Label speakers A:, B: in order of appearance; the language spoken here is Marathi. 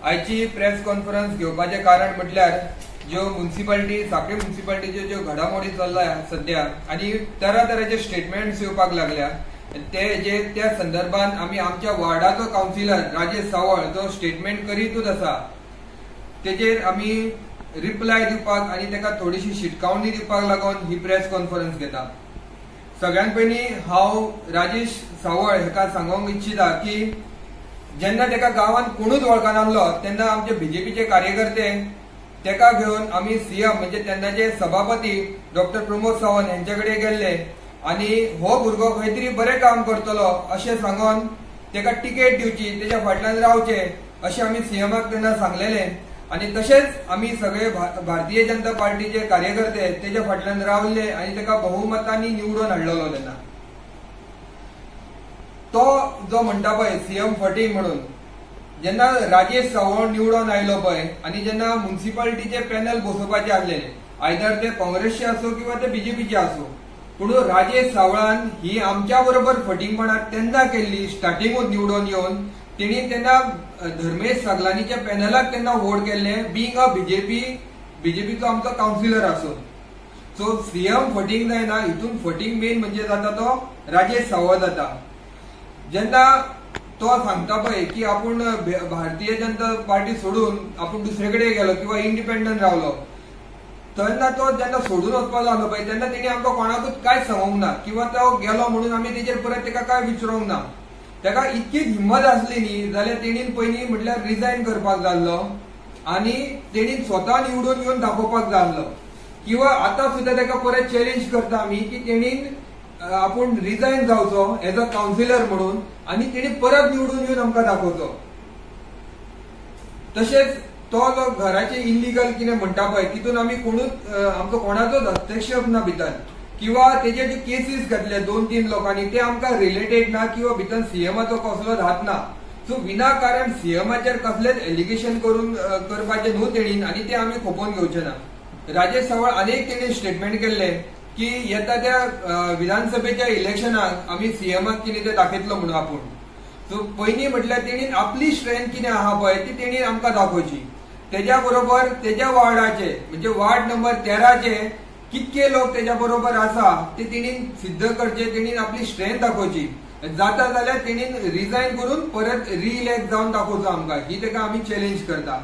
A: आयची प्रेस कॉन्फरन्स घेवपाचें कारण म्हटल्यार ज्यो म्युनिसिपालिटी सांखळी म्युनिसिपालिटीच्यो ज्यो घडामोडी चल्ल्या सध्या आनी तरातरांचे स्टेटमेंट्स येवपाक लागल्या त्या संदर्भात आमी आमच्या वार्डाचो कावन्सिलर राजेश सावळ जो स्टेटमेंट करीतूच आसा तेजेर आमी रिप्लाय दिवपाक आनी ताका थोडीशी शिटकावणी दिवपाक लागून ही प्रेस कॉन्फरन्स घेता। सगळ्यात पयलीं हांव राजेश सावळ हेका सांगूंक इच्छिता की जेन्ना तेका गांवांत कोणूच वळखनासलो तेन्ना आमचे बीजेपीचे कार्यकर्ते तेका घेवन आमी सीएम म्हणजे तेन्नाचे सभापती डॉक्टर प्रमोद सावंत यांचे कडेन गेल्ले आनी हो भुरगो खंय तरी बरें काम करतलो अशें सांगून तेका टिकेट दिवची तेच्या फाटल्यान रावचे अशें आमी सीएमाक तेन्ना सांगलेले आनी तशेंच आमी सगळे भारतीय जनता पार्टीचे कार्यकर्ते तेच्या फाटल्यान रावले आनी तेका बहुमतांनी निवडून हाडलेलो तेन्ना तो जो म्हणटा पळय सीएम फटींग म्हणून जेन्ना राजेश सावळ निवडून आयलो पळय आनी जेन्ना म्युनिसिपालिटीचे पॅनल बसोवपाचे आसलेले आयदर ते काँग्रेसचे आसूं किंवा ते बीजेपीचे आसूं पूण राजेश सावळान ही आमच्या बरोबर फटींगपणां तेन्ना केल्ली स्टार्टिंगूच निवडून येवन तेणी तेन्ना धर्मेश सगलानीच्या पॅनलाक तेन्ना वोट केल्ले बीइंग अ बीजेपीचो आमचो कावन्सिलर आसून सो सीएम फटींग जायना हितून फटींग मेन म्हणजे जाता तो राजेश सावळ जाता। जेन्ना तो सांगता पळय की आपूण भारतीय जनता पार्टी सोडून आपूण दुसरे कडेन गेलो किंवा इंडिपेंडंट रावलो तेन्ना तो जेन्ना सोडून वचपाक लागलो पळय तेन्ना तेणी आमकां कोणाकूच कांयच सांगूंक ना किंवा तो गेलो म्हणून आमी तेजेर परत तेका कांय विचारूंक ना। तेका इतकीच हिम्मत आसली न्ही जाल्यार तेणीन पयलीं म्हटल्यार रिजायन करपाक जाय आसलो आनी तेणीन स्वता निवडून येवन दाखोवपाक जाय आसलो किंवा आतां सुद्दां तेका परत चॅलेंज करता आमी की तेणीन आपूण रिजायन जावचो एज अ कावन्सिलर म्हणून आनी तेणी परत निवडून येवन आमकां दाखोवचो। तशेंच तो जो घराचे इल्लीगल कितें म्हणटा पळय तितून आमी कोणूच आमचो कोणाचोच हस्तक्षेप ना भितर किंवा तेजे जे केसीस घातले 2-3 लोकांनी ते आमकां रिलेटेड ना किंवा भितर सीएमाचो कसलोच हात ना। सो विनाकारण सीएमाचेर कसलेच एलिगेशन करून करपाचे न्हू तेणीन आनी ते आमी खोपोवन घेवचे ना। राजेश सावळ आनीक तेणी स्टेटमेंट केल्ले की येता त्या विधानसभेच्या इलेक्शनाक आमी सीएमाक कितें ते दाखयतलो म्हणून आपूण सो पयलीं म्हटल्यार तेणीन आपली स्ट्रेंथ कितें आहा पळय ती तेणी आमकां दाखोवची तेज्या बरोबर तेज्या वार्डाचे म्हणजे वार्ड नंबर 13चे कितके लोक तेज्या बरोबर आसा ते तेणीन सिद्ध करचे तेणीन आपली स्ट्रेंथ दाखोवची जाता जाल्यार तेणीन रिजायन करून परत रिइलेक्ट जावन दाखोवचो आमकां ही तेका आमी चॅलेंज करता।